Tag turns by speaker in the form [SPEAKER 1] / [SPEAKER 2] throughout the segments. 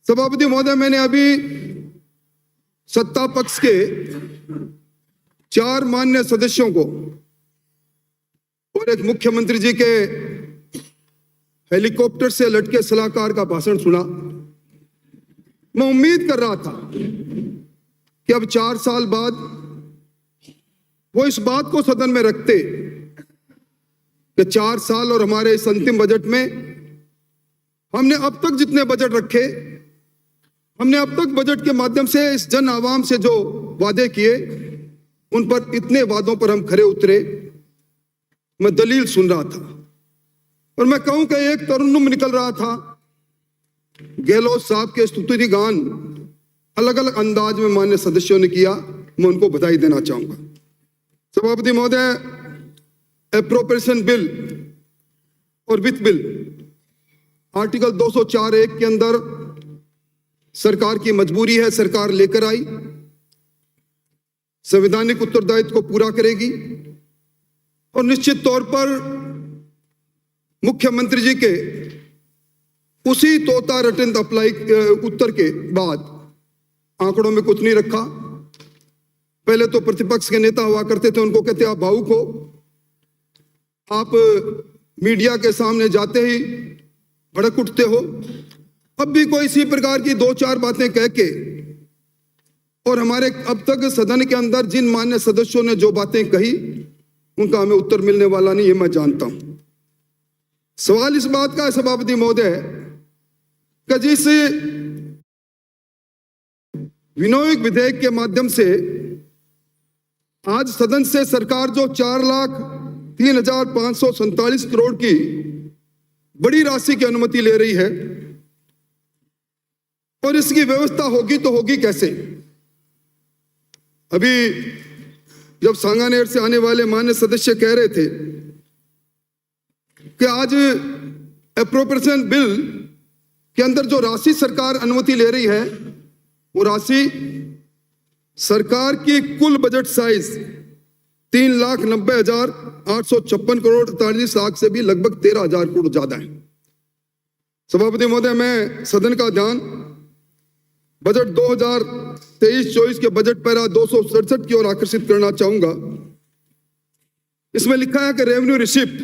[SPEAKER 1] सभापति महोदय, मैंने अभी सत्ता पक्ष के 4 माननीय सदस्यों को और एक मुख्यमंत्री जी के हेलीकॉप्टर से लटके सलाहकार का भाषण सुना। मैं उम्मीद कर रहा था कि अब 4 साल बाद वो इस बात को सदन में रखते कि 4 साल और हमारे इस अंतिम बजट में हमने अब तक जितने बजट रखे, हमने अब तक बजट के माध्यम से इस जन आवाम से जो वादे किए, उन पर इतने वादों पर हम खरे उतरे। मैं दलील सुन रहा था और मैं कहूं कि एक तरन्नुम निकल रहा था। गहलोत साहब के स्तुति गान अलग अलग अंदाज में मान्य सदस्यों ने किया, मैं उनको बधाई देना चाहूंगा। सभापति महोदय, एप्रोप्रिएशन बिल और वित्त बिल आर्टिकल 204(1) के अंदर सरकार की मजबूरी है, सरकार लेकर आई, संवैधानिक उत्तरदायित्व को पूरा करेगी और निश्चित तौर पर मुख्यमंत्री जी के उसी तोता रिटर्न अप्लाई उत्तर के बाद आंकड़ों में कुछ नहीं रखा। पहले तो प्रतिपक्ष के नेता हुआ करते थे, उनको कहते आप भावुक हो, आप मीडिया के सामने जाते ही भड़क उठते हो। अब भी कोई इसी प्रकार की 2-4 बातें कह के, और हमारे अब तक सदन के अंदर जिन मान्य सदस्यों ने जो बातें कही उनका हमें उत्तर मिलने वाला नहीं, ये मैं जानता हूं। सवाल इस बात का है सभापति महोदय कि जिस विनोयक विधेयक के माध्यम से आज सदन से सरकार जो 4,03,547 करोड़ की बड़ी राशि की अनुमति ले रही है, और इसकी व्यवस्था होगी तो होगी कैसे? अभी जब सांगानेर से आने वाले मान्य सदस्य कह रहे थे कि आज एप्रोप्रिएशन बिल के अंदर जो राशि सरकार अनुमति ले रही है, वो राशि सरकार की कुल बजट साइज 3,90,856 करोड़ 48 लाख से भी लगभग 13,000 करोड़ ज्यादा है। सभापति महोदय, मैं सदन का ध्यान बजट 2023-24 के बजट पैरा 267 की ओर आकर्षित करना चाहूंगा। इसमें लिखा है कि रेवेन्यू रिसिप्ट,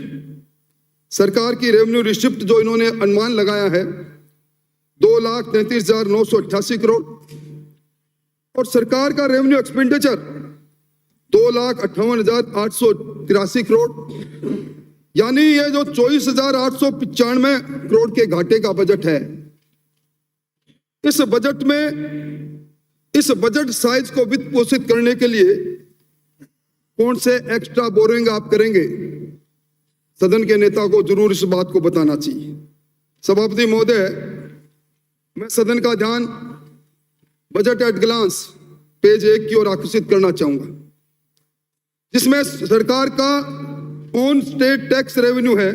[SPEAKER 1] सरकार की रेवेन्यू रिसिप्ट जो इन्होंने अनुमान लगाया है 2,33,988 करोड़, और सरकार का रेवेन्यू एक्सपेंडिचर 2,58,883 करोड़, यानी ये जो 24,895 करोड़ के घाटे का बजट है। इस बजट साइज को वित्त पोषित करने के लिए कौन से एक्स्ट्रा बोरिंग आप करेंगे? सदन के नेता को जरूर इस बात को बताना चाहिए। सभापति महोदय, मैं सदन का ध्यान बजट एट ग्लांस पेज 1 की ओर आकर्षित करना चाहूंगा, जिसमें सरकार का ऑन स्टेट टैक्स रेवेन्यू है,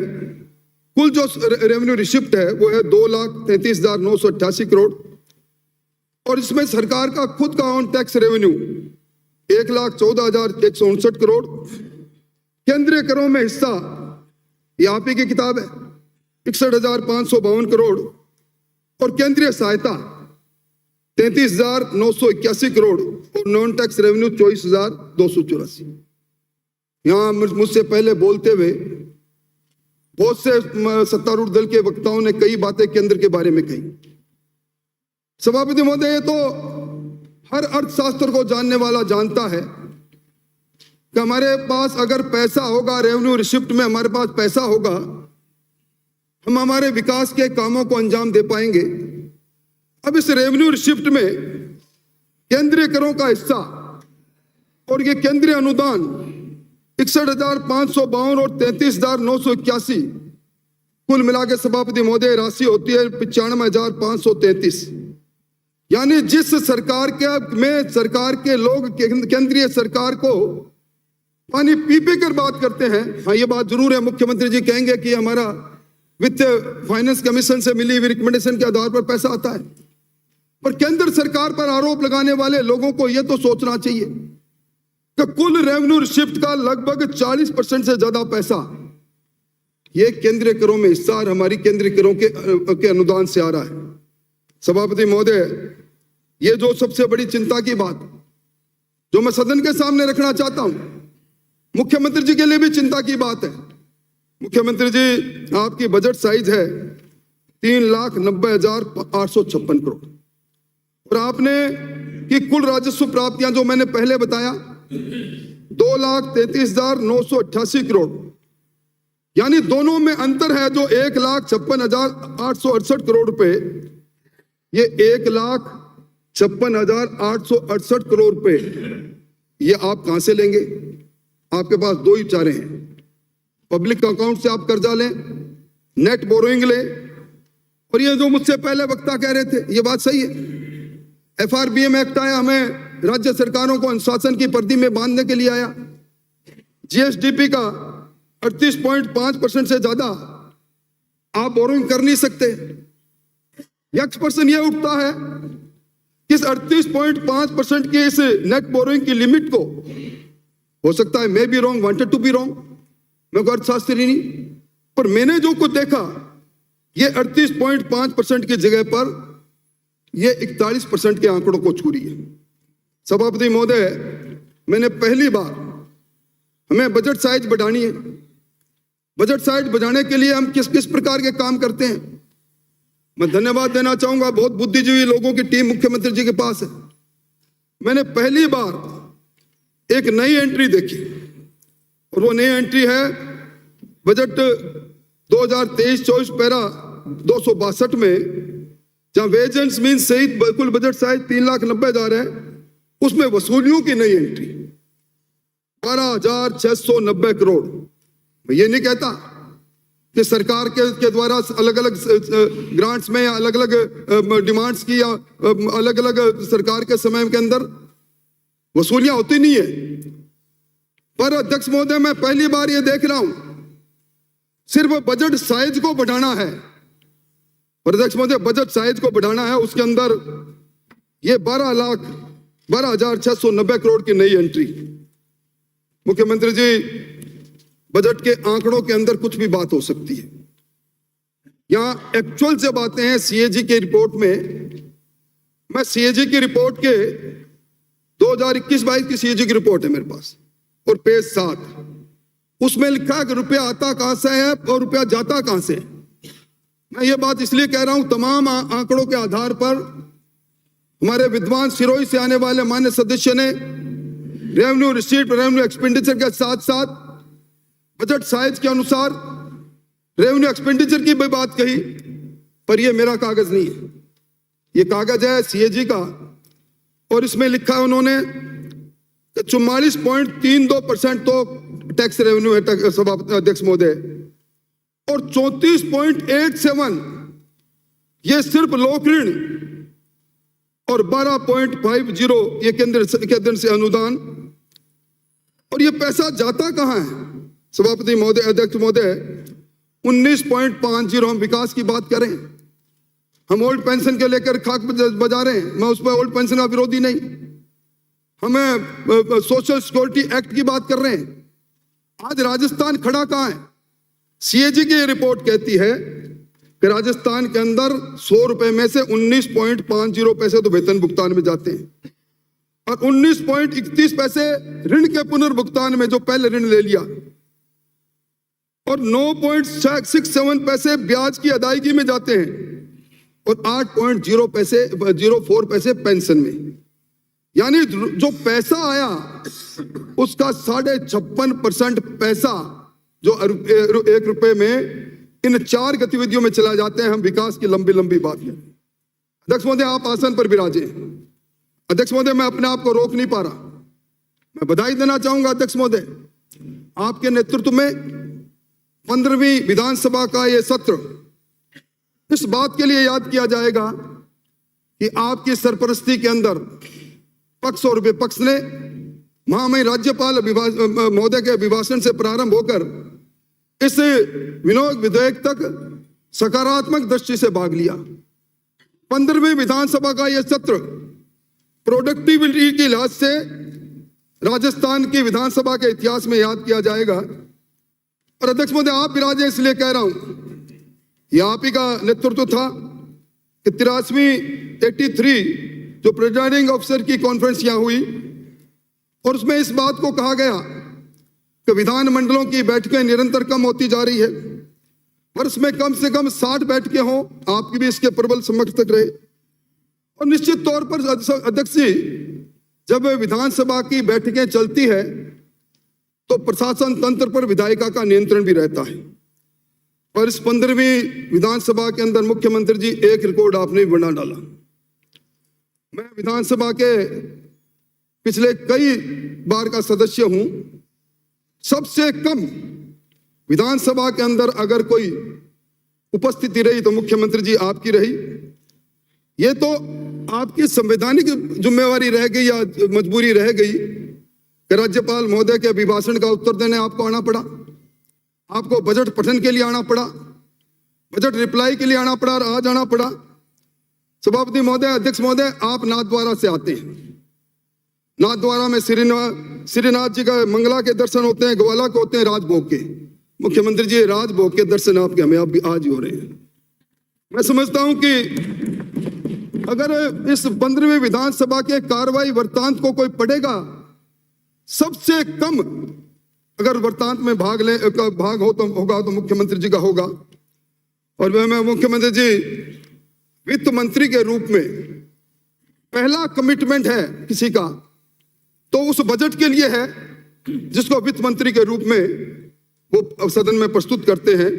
[SPEAKER 1] कुल जो रेवेन्यू रिसिप्ट है वो है 2,33,988 करोड़, और इसमें सरकार का खुद का ऑन टैक्स रेवेन्यू 1,14,159 करोड़। केंद्रीय करों में हिस्सा, ये आप ही की किताब है, 61,552 करोड़, और केंद्रीय सहायता 33,981 करोड़, और नॉन टैक्स रेवेन्यू 24,284। यहां मुझसे पहले बोलते हुए बहुत से सत्तारूढ़ दल के वक्ताओं ने कई बातें केंद्र के बारे में कही। सभापति महोदय, ये तो हर अर्थशास्त्र को जानने वाला जानता है कि हमारे पास अगर पैसा होगा, रेवेन्यू रिसिप्ट में हमारे पास पैसा होगा, हम हमारे विकास के कामों को अंजाम दे पाएंगे। अब इस रेवेन्यू रिसिप्ट में केंद्रीय करों का हिस्सा और ये केंद्रीय अनुदान 61,552 और 33,981 कुल मिला के सभापति महोदय राशि होती है 95,533। यानी जिस सरकार के लोग केंद्रीय सरकार को पानी पी पी कर बात करते हैं। हाँ, ये बात जरूर है, मुख्यमंत्री जी कहेंगे कि हमारा वित्त फाइनेंस कमीशन से मिली हुई रिकमेंडेशन के आधार पर पैसा आता है, पर केंद्र सरकार पर आरोप लगाने वाले लोगों को यह तो सोचना चाहिए कि कुल रेवेन्यू रिसिप्ट का लगभग 40% से ज्यादा पैसा ये केंद्रीय करों में हिस्सा और हमारी केंद्रीय करों के अनुदान से आ रहा है। सभापति महोदय, ये जो सबसे बड़ी चिंता की बात जो मैं सदन के सामने रखना चाहता हूं, मुख्यमंत्री जी के लिए भी चिंता की बात है। मुख्यमंत्री जी, आपकी बजट साइज है 3,90,856 करोड़ और आपने की कुल राजस्व प्राप्तियां जो मैंने पहले बताया 2,33,988 करोड़, यानी दोनों में अंतर है जो 1,56,868 करोड़ रुपए, ये 1,56,868 करोड़ रुपए ये आप कहां से लेंगे? आपके पास दो ही चारे हैं, पब्लिक अकाउंट से आप कर्जा लें, नेट बोरोइंग लें, और ये जो मुझसे पहले वक्ता कह रहे थे ये बात सही है। FRBM एक्ट आया, हमें राज्य सरकारों को अनुशासन की पर्दी में बांधने के लिए आया। GSDP का 38.5% से ज्यादा आप बोरोइंग कर नहीं सकते। यक्ष प्रश्न यह उठता है कि इस 38.5% के इस नेट बोरोइंग की लिमिट को, हो सकता है may be wrong, wanted to be wrong, मैं कोई अर्थशास्त्री नहीं, पर मैंने जो कुछ देखा ये 38.5% की जगह पर ये 41% के आंकड़ों को छू रही है। सभापति महोदय, मैंने पहली बार, हमें बजट साइज बढ़ानी है। बजट साइज बढ़ाने के लिए हम किस किस प्रकार के काम करते हैं, मैं धन्यवाद देना चाहूंगा। बहुत बुद्धिजीवी लोगों की टीम मुख्यमंत्री जी के पास है। मैंने पहली बार एक नई एंट्री देखी और वो नई एंट्री है बजट 2023-24 पैरा 262 में, जहां वेज एंड मीन सहित कुल बजट साइज 3,90,000 है, उसमें वसूलियों की नई एंट्री 12,690 करोड़। मैं ये नहीं कहता कि सरकार के द्वारा अलग अलग ग्रांट्स में या अलग अलग डिमांड्स की या अलग अलग सरकार के समय के अंदर वसूलियां होती नहीं है, पर अध्यक्ष महोदय मैं पहली बार ये देख रहा हूं सिर्फ बजट साइज को बढ़ाना है। और अध्यक्ष महोदय, बजट साइज को बढ़ाना है, उसके अंदर ये 12,690 करोड़ की नई एंट्री। मुख्यमंत्री जी, बजट के आंकड़ों के अंदर कुछ भी बात हो सकती है, यहां एक्चुअल से बातें हैं। CAG की रिपोर्ट में, मैं CAG की रिपोर्ट के 2021-22 की CAG की रिपोर्ट है मेरे पास, और पेज 7 उसमें लिखा है कि रुपया आता कहां से है और रुपया जाता कहां से है। मैं ये बात इसलिए कह रहा हूं, तमाम आंकड़ों के आधार पर हमारे विद्वान सिरोही से आने वाले मान्य सदस्य ने रेवेन्यू रिसीट, रेवेन्यू एक्सपेंडिचर के साथ साथ बजट साइज के अनुसार रेवेन्यू एक्सपेंडिचर की भी बात कही, पर ये मेरा कागज नहीं है, ये कागज है CAG का, और इसमें लिखा है उन्होंने 44.32% तो टैक्स रेवेन्यू है अध्यक्ष महोदय, और 34.87 ये सिर्फ लोक ऋण, और 12.50 ये केंद्र से अनुदान। और ये पैसा जाता कहां है सभापति महोदय, अध्यक्ष महोदय? 19.50 हम विकास की बात करें, हम ओल्ड पेंशन के लेकर खाक बजा रहे हैं, मैं उस पर ओल्ड पेंशन का विरोधी नहीं, हमें सोशल सिक्योरिटी एक्ट की बात कर रहे हैं। आज राजस्थान खड़ा कहां है? CAG की रिपोर्ट कहती है कि राजस्थान के अंदर 100 रुपए में से 19.50 पैसे तो वेतन भुगतान में जाते हैं, और 19.31 पैसे ऋण के पुनर्भुगतान में, जो पहले ऋण ले लिया, और 9.67 पैसे ब्याज की अदायगी में जाते हैं, और 8.04 पैसे पेंशन में। यानी जो पैसा आया उसका 56.5% पैसा जो 1 रुपए में इन 4 गतिविधियों में चला जाते हैं। हम विकास की लंबी लंबी बात करें। अध्यक्ष महोदय, आप आसन पर विराजे। अध्यक्ष महोदय, मैं अपने आप को रोक नहीं पा रहा, मैं बधाई देना चाहूंगा अध्यक्ष महोदय, आपके नेतृत्व में 15वीं विधानसभा का ये सत्र इस बात के लिए याद किया जाएगा कि आपकी सरपरस्ती के अंदर पक्ष और विपक्ष ने महामहिम राज्यपाल महोदय के अभिभाषण से प्रारंभ होकर इस विधेयक तक सकारात्मक दृष्टि से भाग लिया। 15वीं विधानसभा का यह सत्र प्रोडक्टिविटी के लिहाज से राजस्थान की विधानसभा के इतिहास में याद किया जाएगा। और अध्यक्ष महोदय, आप विराजे इसलिए कह रहा हूं, यह आप ही का नेतृत्व था कि 83 जो प्रिजाइडिंग ऑफिसर की कॉन्फ्रेंस यहां हुई और उसमें इस बात को कहा गया कि विधानमंडलों की बैठकें निरंतर कम होती जा रही है, वर्ष में कम से कम 60 बैठकें हों। आपकी भी इसके प्रबल समर्थक रहे और निश्चित तौर पर अध्यक्ष जी, जब विधानसभा की बैठकें चलती है तो प्रशासन तंत्र पर विधायिका का नियंत्रण भी रहता है। और इस 15वीं विधानसभा के अंदर मुख्यमंत्री जी एक रिकॉर्ड आपने भी बना डाला। मैं विधानसभा के पिछले कई बार का सदस्य हूं। सबसे कम विधानसभा के अंदर अगर कोई उपस्थिति रही तो मुख्यमंत्री जी आपकी रही। ये तो आपकी संवैधानिक जिम्मेवारी रह गई या मजबूरी रह गई कि राज्यपाल महोदय के अभिभाषण का उत्तर देने आपको आना पड़ा, आपको बजट पठन के लिए आना पड़ा, बजट रिप्लाई के लिए आना पड़ा और आज आना पड़ा। सभापति महोदय, अध्यक्ष महोदय, आप नाथद्वारा से आते हैं। नाथद्वारा में श्रीनाथ जी का मंगला के दर्शन होते हैं, ग्वाला के होते हैं, राजभोग के। मुख्यमंत्री जी राजभोग के दर्शन आपके हमें आप भी आज ही हो रहे हैं। मैं समझता हूं कि अगर इस 15वीं विधानसभा के कार्रवाई वृत्तांत को कोई पढ़ेगा, सबसे कम अगर वृत्तांत में भाग हो तो होगा तो मुख्यमंत्री जी का होगा। और मैं मुख्यमंत्री जी वित्त मंत्री के रूप में पहला कमिटमेंट है किसी का तो उस बजट के लिए है जिसको वित्त मंत्री के रूप में वो सदन में प्रस्तुत करते हैं।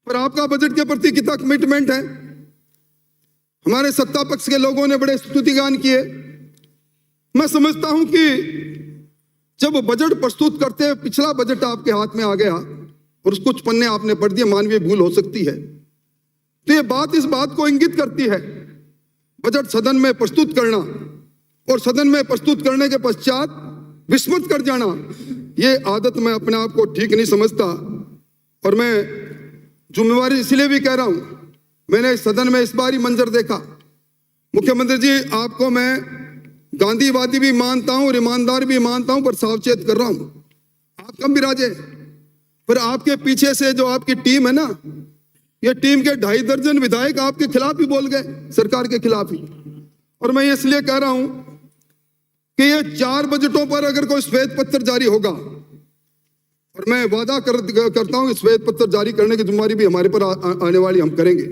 [SPEAKER 1] पर आपका बजट के प्रति कितना कमिटमेंट है? हमारे सत्ता पक्ष के लोगों ने बड़े स्तुतिगान किए। मैं समझता हूं कि जब बजट प्रस्तुत करते हैं, पिछला बजट आपके हाथ में आ गया और कुछ पन्ने आपने पढ़ दिए, मानवीय भूल हो सकती है, तो ये बात इस बात को इंगित करती है बजट सदन में प्रस्तुत करना और सदन में प्रस्तुत करने के पश्चात विस्मृत कर जाना, ये आदत मैं अपने आप को ठीक नहीं समझता। और मैं जिम्मेवारी इसलिए भी कह रहा हूं, मैंने सदन में इस बार ही मंजर देखा। मुख्यमंत्री जी, आपको मैं गांधीवादी भी मानता हूं और ईमानदार भी मानता हूं, पर सावचेत कर रहा हूं, आप कम विराजे। पर आपके पीछे से जो आपकी टीम है ना, ये टीम के 2.5 दर्जन विधायक आपके खिलाफ ही बोल गए, सरकार के खिलाफ ही। और मैं इसलिए कह रहा हूं कि ये 4 बजटों पर अगर कोई श्वेत पत्र जारी होगा, और मैं वादा करता हूं कि श्वेत पत्र जारी करने की जिम्मेदारी भी हमारे पर आने वाली हम करेंगे।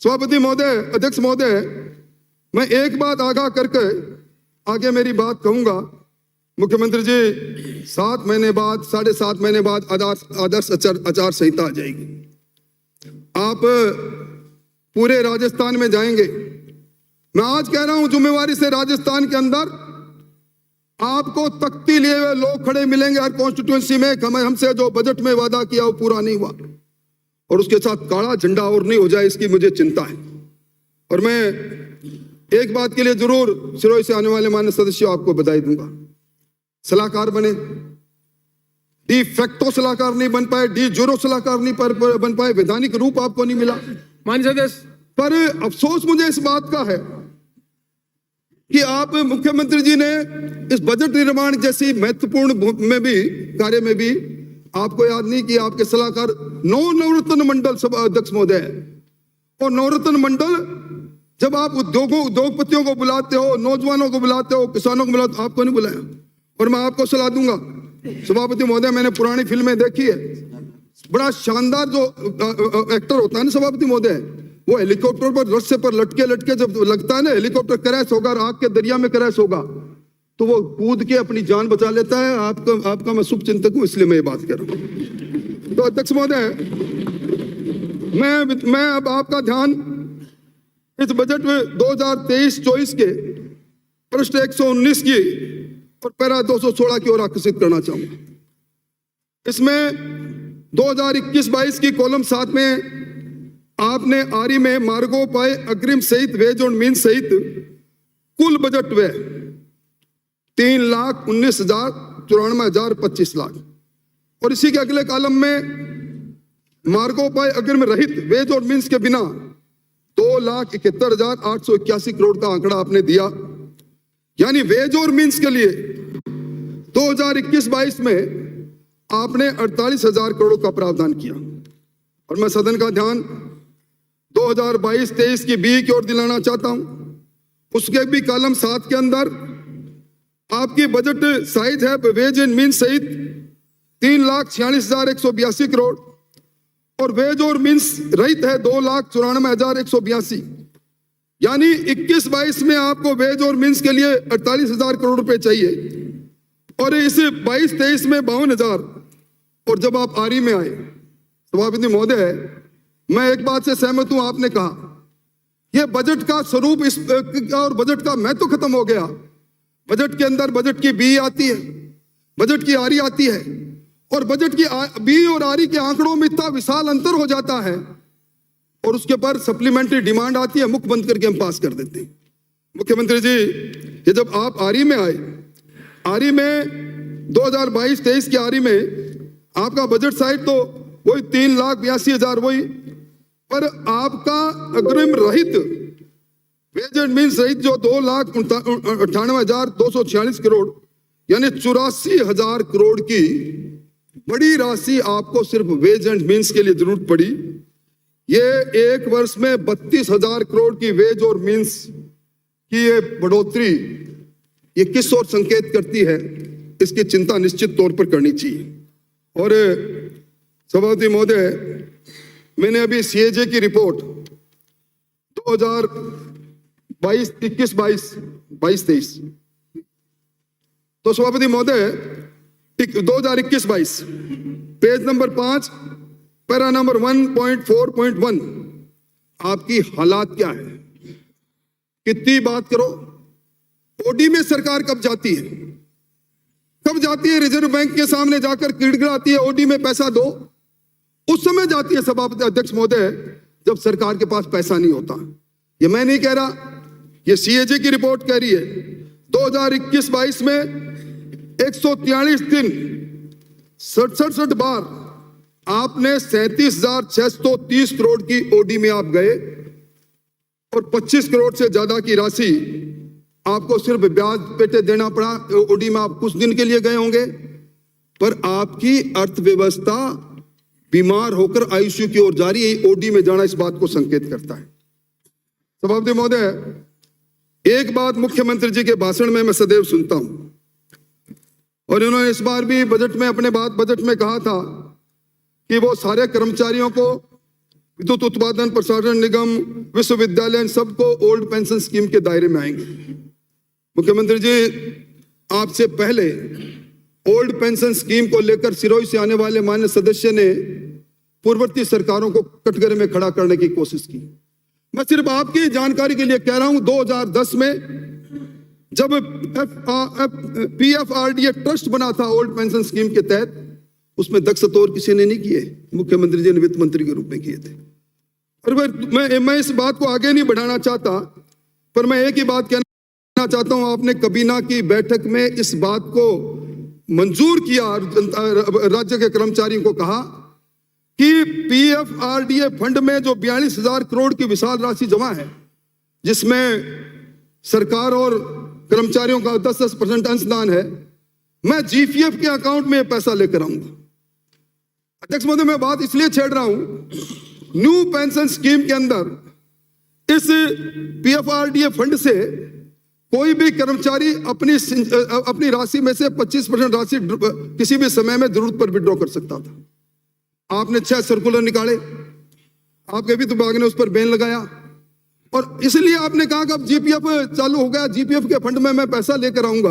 [SPEAKER 1] सभापति महोदय, अध्यक्ष महोदय, मैं एक बात आगाह करके आगे मेरी बात कहूंगा। मुख्यमंत्री जी, 7 महीने बाद, 7.5 महीने बाद आदर्श आचार संहिता आ जाएगी। आप पूरे राजस्थान में जाएंगे। मैं आज कह रहा हूं जिम्मेवारी से, राजस्थान के अंदर आपको तख्ती लिए हुए लोग खड़े मिलेंगे हर कॉन्स्टिट्यूएंसी में। हमसे जो बजट में वादा किया वो पूरा नहीं हुआ और उसके साथ काला झंडा और नहीं हो जाए, इसकी मुझे चिंता है। और मैं एक बात के लिए जरूर सिरोही से आने वाले मान्य सदस्यों आपको बधाई दूंगा। सलाहकार बने, डी फैक्टो सलाहकार नहीं बन पाए, डी जोरो सलाहकार नहीं बन पाए, वैधानिक रूप आपको नहीं मिला मान्य सदस्य। पर अफसोस मुझे इस बात का है कि आप मुख्यमंत्री जी ने इस बजट निर्माण जैसी महत्वपूर्ण में भी कार्य में भी आपको याद नहीं कि आपके सलाहकार नवरत्न मंडल सभा अध्यक्ष महोदय, और नवरत्न मंडल जब आप उद्योगपतियों को बुलाते हो, नौजवानों को बुलाते हो, किसानों को बुलाते हो, आपको नहीं बुलाया। और मैं आपको सलाह दूंगा सभापति महोदय, मैंने पुरानी फिल्में देखी है, बड़ा शानदार जो एक्टर होता है ना सभापति महोदय, वो हेलीकॉप्टर पर रस्से पर लटके जब लगता है ना हेलीकॉप्टर क्रैश होगा, आग के दरिया में क्रैश होगा, तो वो कूद के अपनी जान बचा लेता है। आपका मैं शुभ चिंतक हूं, इसलिए मैं ये बात कर रहा हूं। तो अध्यक्ष महोदय, मैं अब आपका ध्यान इस बजट में 2023-24 के पृष्ठ 119 की और पैरा 216 की ओर आकर्षित करना चाहूंगा। इसमें 2021-22 की कॉलम 7 में आपने आरी में मार्गोपाय अग्रिम सहित वेज और मीन सहित कुल बजट व्यय 3,19,94,25 लाख, और इसी के अगले कॉलम में मार्गोपाय अग्रिम रहित वेज और मीन्स के बिना 2,71,881 करोड़ का आंकड़ा आपने दिया। यानी वेज और मीन्स के लिए 2021-22 में आपने 48,000 करोड़ का प्रावधान किया। और मैं सदन का ध्यान 2022-23 की बी की ओर दिलाना चाहता हूं। उसके भी कॉलम 7 के अंदर आपकी बजट साइज है वेज एंड मीन सहित 3,46,182 करोड़ और वेज और मीन्स रहित है 2,94,182, यानी 21-22 में आपको वेज और मीन्स के लिए 48,000 करोड़ रुपए चाहिए और इस 22-23 में 52,000। और जब आप आरी में आए सभापति महोदय, मैं एक बात से सहमत हूं, आपने कहा यह बजट का स्वरूप इस और बजट का महत्व खत्म हो गया। बजट के अंदर बजट की बी आती है, बजट की आरी आती है और बजट की बी और आरी के आंकड़ों में इतना विशाल अंतर हो जाता है और उसके पर सप्लीमेंट्री डिमांड आती है, मुख बंद करके हम पास कर देते हैं। मुख्यमंत्री जी, ये जब आप आरी में आए, आरी में 2022-23 की आरी में आपका बजट साइड तो वही 3,82,000 वही, पर आपका अग्रिम रहित वेज एंड मीन्स रहित जो 2,98,246 करोड़ यानी 84,000 करोड़ की बड़ी राशि आपको सिर्फ वेज एंड मीन्स के लिए जरूरत पड़ी। ये एक वर्ष में 32,000 करोड़ की वेज और मीन्स की ये बढ़ोतरी, ये किस ओर संकेत करती है, इसकी चिंता निश्चित तौर पर करनी चाहिए। और सभापति महोदय, मैंने अभी सीएजे की रिपोर्ट 2021-22 तो सभापति महोदय 2021-22 पेज नंबर 5 पैरा नंबर 1.4.1 आपकी हालात क्या है? कितनी बात करो, ओडी में सरकार कब जाती है? कब जाती है? रिजर्व बैंक के सामने जाकर गिड़गिड़ाती है ओडी में पैसा दो, उस समय जाती है सभापति अध्यक्ष महोदय जब सरकार के पास पैसा नहीं होता। ये मैं नहीं कह रहा, ये सीएजे की रिपोर्ट कह रही है। 2021-22 में 143 दिन 67 बार आपने 37,630 करोड़ की ओडी में आप गए और 25 करोड़ से ज्यादा की राशि आपको सिर्फ ब्याज पेटे देना पड़ा। ओडी में आप कुछ दिन के लिए गए होंगे, पर आपकी अर्थव्यवस्था बीमार होकर आईसीयू की ओर जा रही है। ओडी में जाना इस बात को संकेत करता है। सभापति महोदय, एक बात मुख्यमंत्री जी के भाषण में मैं सदैव सुनता हूं और इन्होंने इस बार भी बजट में अपने बजट में कहा था कि वो सारे कर्मचारियों को विद्युत उत्पादन प्रसारण निगम, विश्वविद्यालय, सबको ओल्ड पेंशन स्कीम के दायरे में आएंगे। मुख्यमंत्री जी, आपसे पहले ओल्ड पेंशन स्कीम को लेकर सिरोही से आने वाले माननीय सदस्य ने पूर्ववर्ती सरकारों को कटघरे में खड़ा करने की कोशिश की। मैं सिर्फ आपकी जानकारी के लिए कह रहा हूं, 2010 में जब PFRDA ट्रस्ट बना था ओल्ड पेंशन स्कीम के तहत, उसमें दक्षता और किसी ने नहीं किए, मुख्यमंत्री जी ने वित्त मंत्री के रूप में किए थे। और मैं इस बात को आगे नहीं बढ़ाना चाहता, पर मैं एक ही बात कहना चाहता हूं, आपने कबीना की बैठक में इस बात को मंजूर किया, राज्य के कर्मचारियों को कहा कि PFRDA फंड में जो 42,000 करोड़ की विशाल राशि जमा है, जिसमें सरकार और कर्मचारियों का 10% अंशदान है, मैं GPF के अकाउंट में पैसा लेकर आऊंगा। अध्यक्ष महोदय, मैं बात इसलिए छेड़ रहा हूं, न्यू पेंशन स्कीम के अंदर इस PFRDA फंड से कोई भी कर्मचारी अपनी राशि में से 25% राशि किसी भी समय में जरूरत पर विड्रॉ कर सकता था। आपने 6 सर्कुलर निकाले, आपके वित्त विभाग ने उस पर बैन लगाया और इसलिए आपने कहा कि अब GPF चालू हो गया, GPF के फंड में मैं पैसा लेकर आऊंगा।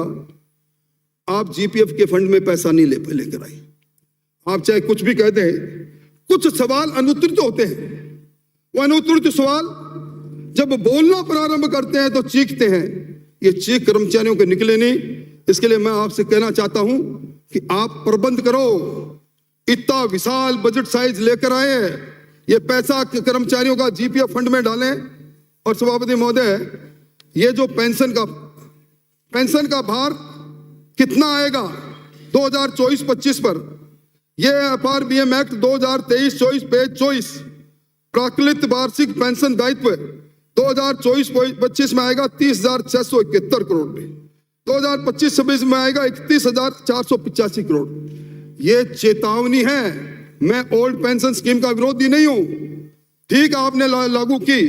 [SPEAKER 1] आप GPF के फंड में पैसा नहीं लेकर आई। आप चाहे कुछ भी कह दें, कुछ सवाल अनुत्तरित होते हैं। वो अनुत्तरित सवाल जब बोलना प्रारंभ करते हैं तो चीखते हैं। ये चीख कर्मचारियों के निकले नहीं। इसके लिए मैं आपसे कहना चाहता हूं कि आप प्रबंध करो, इतना विशाल बजट साइज लेकर आए, ये पैसा कर्मचारियों का GPF फंड में डालें। और सभापति महोदय, ये जो पेंशन का भार कितना आएगा 2024-25 पर, ये FRBM एक्ट 2023-24 पेज 24 प्राकृत वार्षिक पेंशन दायित्व 2024-25 में आएगा 30,671 करोड़ में, 2025-26 में आएगा 31,485 करोड़। ये चेतावनी है। मैं ओल्ड पेंशन स्कीम का विरोधी नहीं हूं, ठीक आपने लागू की,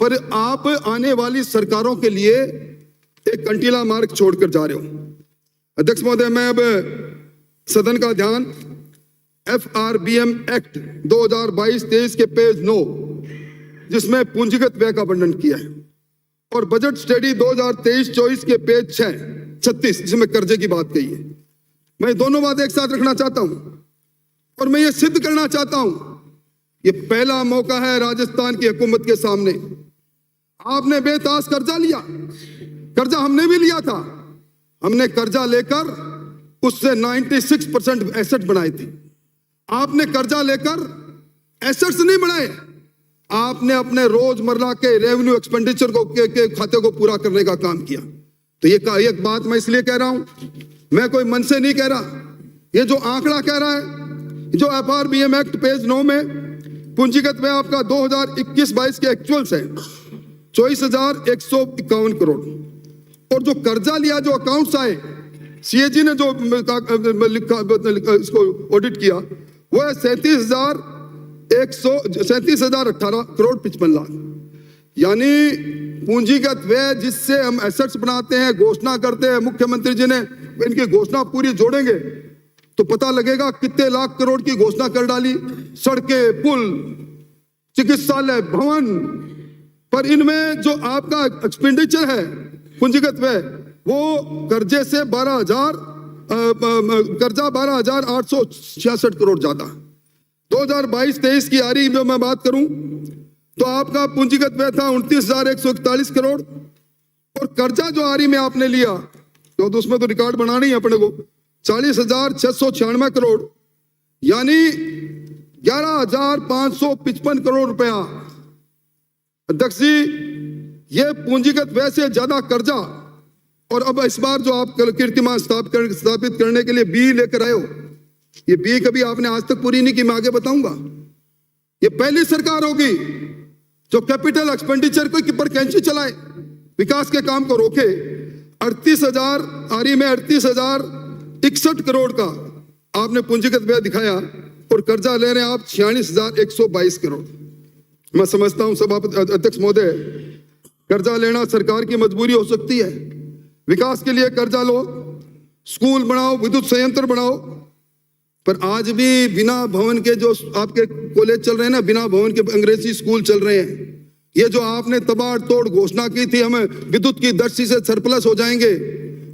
[SPEAKER 1] पर आप आने वाली सरकारों के लिए एक कंटीला मार्ग छोड़कर जा रहे हो। अध्यक्ष महोदय, मैं अब सदन का ध्यान FRBM एक्ट 2022-23 के पेज 9, जिसमें पूंजीगत व्यय का वर्णन किया है, और बजट स्टडी 2023-24 के पेज 36, जिसमें कर्जे की बात कही है। मैं दोनों बातें एक साथ रखना चाहता हूं और मैं ये सिद्ध करना चाहता हूं, ये पहला मौका है राजस्थान की हुकूमत के सामने। आपने बेतास कर्जा लिया, कर्जा हमने भी लिया था। हमने कर्जा लेकर उससे 96% एसेट बनाए थे। आपने कर्जा लेकर एसेट्स नहीं बनाए, आपने अपने रोजमर्रा के रेवेन्यू एक्सपेंडिचर को के खाते को पूरा करने का काम किया। तो ये एक बात मैं इसलिए कह रहा हूं, मैं कोई मन से नहीं कह रहा, ये जो आंकड़ा कह रहा है, जो FRBM एक्ट पेज 9 में पूंजीगत व्यय आपका 2021-22 के एक्चुअल्स है 24,151 करोड़, और जो कर्जा लिया, जो अकाउंट्स आए, CAG ने जो लिखा इसको ऑडिट किया, वो है 37,018 करोड़ 55 लाख। यानी पूंजीगत व्यय जिससे हम एसेट्स बनाते हैं, घोषणा करते हैं, मुख्यमंत्री जी ने इनकी घोषणा पूरी जोड़ेंगे तो पता लगेगा कितने लाख करोड़ की घोषणा कर डाली। सड़कें, पुल, चिकित्सालय, भवन, पर इनमें जो आपका एक्सपेंडिचर है पूंजीगत व्यय, वो कर्जे से 12,866 करोड़ ज्यादा। 2022-23 की आरी में मैं बात करूं तो आपका पूंजीगत व्यय था 29,141 करोड़, और कर्जा जो आरी में आपने लिया तो उसमें तो रिकॉर्ड बनाना ही है अपने को, 40,696 करोड़, यानी 11,555 करोड़ रुपया। अध्यक्ष जी, ये पूंजीगत व्यय से ज्यादा कर्जा, और अब इस बार जो आप कीर्तिमान स्थापित करने के लिए बी लेकर आए हो, ये बी कभी आपने आज तक पूरी नहीं की, मैं आगे बताऊंगा। ये पहली सरकार होगी जो कैपिटल एक्सपेंडिचर को पर कैंची चलाए, विकास के काम को रोके। 38,000 आरी में 38,061 करोड़ का आपने पूंजीगत व्यय दिखाया, और कर्जा ले रहे हैं आप 46,122 करोड़। मैं समझता हूं सभापति अध्यक्ष महोदय, कर्जा लेना सरकार की मजबूरी हो सकती है। विकास के लिए कर्जा लो, स्कूल बनाओ, विद्युत संयंत्र बनाओ, पर आज भी बिना भवन के जो आपके कॉलेज चल रहे हैं ना, बिना भवन के अंग्रेजी स्कूल चल रहे हैं। ये जो आपने तबाड़ तोड़ घोषणा की थी, हमें विद्युत की दृष्टि से सरप्लस हो जाएंगे,